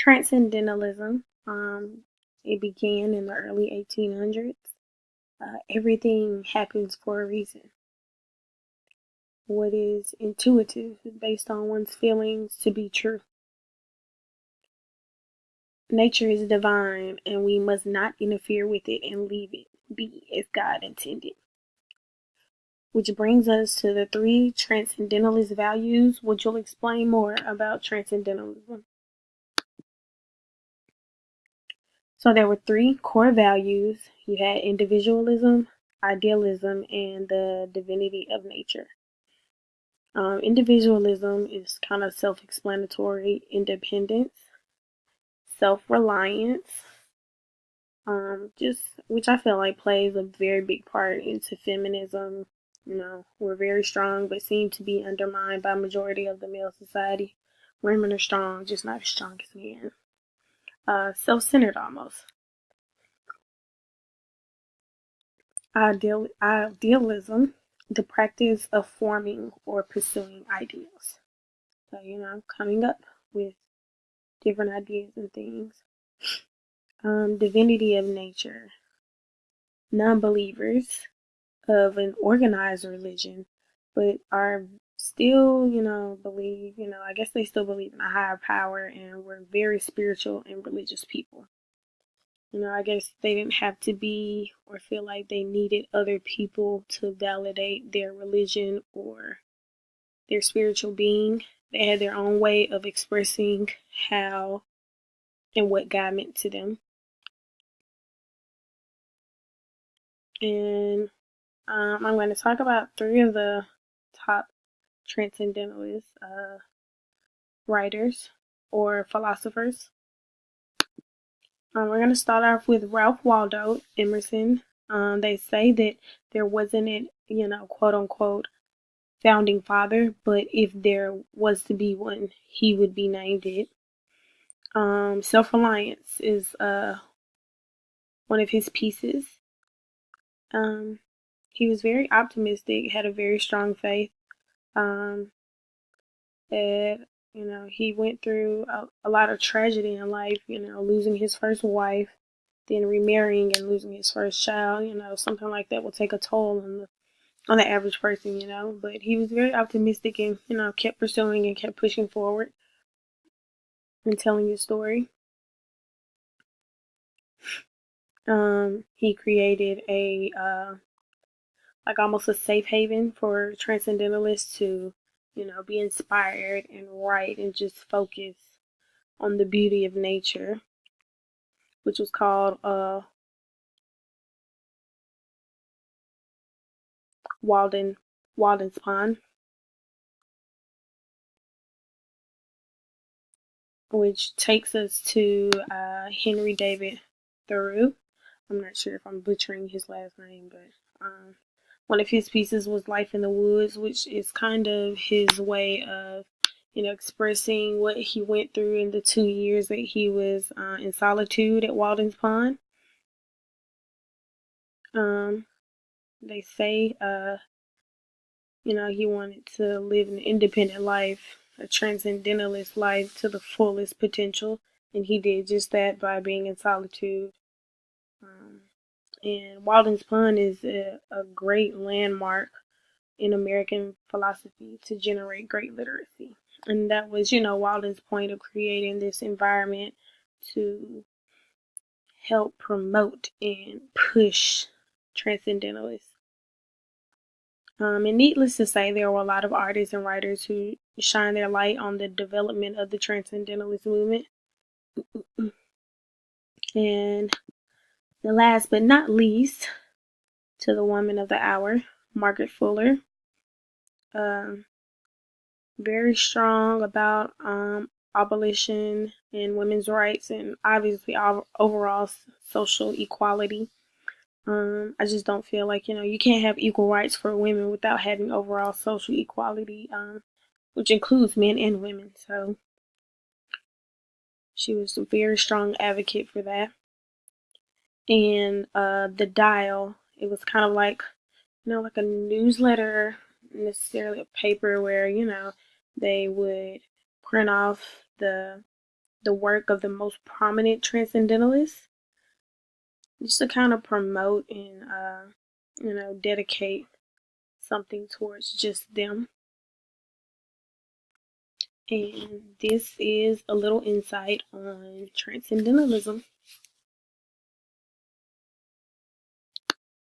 Transcendentalism. It began in the early 1800s. Everything happens for a reason. What is intuitive based on one's feelings to be true. Nature is divine, and we must not interfere with it and leave it be as God intended. Which brings us to the 3 transcendentalist values, which will explain more about transcendentalism. So there were 3 core values. You had individualism, idealism, and the divinity of nature. Individualism is kind of self-explanatory: independence, self-reliance, just which I feel like plays a very big part into feminism. We're very strong, but seem to be undermined by majority of the male society. Women are strong, just not as strong as men. Self-centered almost. Idealism, the practice of forming or pursuing ideals. So, coming up with different ideas and things. Divinity of nature. Non-believers of an organized religion, but are still, believe, I guess they still believe in a higher power, and were very spiritual and religious people. I guess they didn't have to be or feel like they needed other people to validate their religion or their spiritual being. They had their own way of expressing how and what God meant to them. And I'm going to talk about 3 of the top transcendentalist writers or philosophers. We're going to start off with Ralph Waldo Emerson. They say that there wasn't a, quote unquote, founding father, but if there was to be one, he would be named it. Self-reliance is one of his pieces. He was very optimistic, had a very strong faith. He went through a lot of tragedy in life, losing his first wife, then remarrying and losing his first child. Something like that will take a toll on the average person, but he was very optimistic and, kept pursuing and kept pushing forward and telling his story. He created a like almost a safe haven for transcendentalists to, be inspired and write and just focus on the beauty of nature, which was called Walden's Pond, which takes us to Henry David Thoreau. I'm not sure if I'm butchering his last name, but one of his pieces was Life in the Woods, which is kind of his way of, expressing what he went through in the 2 years that he was in solitude at Walden's Pond. They say, he wanted to live an independent life, a transcendentalist life to the fullest potential, and he did just that by being in solitude. And Walden's Pond is a great landmark in American philosophy to generate great literacy. And that was, Walden's point of creating this environment to help promote and push transcendentalists. And needless to say, there were a lot of artists and writers who shine their light on the development of the transcendentalist movement. And the last but not least, to the woman of the hour, Margaret Fuller. Very strong about abolition and women's rights, and obviously overall social equality. I just don't feel like, you can't have equal rights for women without having overall social equality, which includes men and women. So she was a very strong advocate for that. And the Dial, it was kind of like, like a newsletter, necessarily a paper where, they would print off the the work of the most prominent transcendentalists, just to kind of promote and dedicate something towards just them. And this is a little insight on Transcendentalism.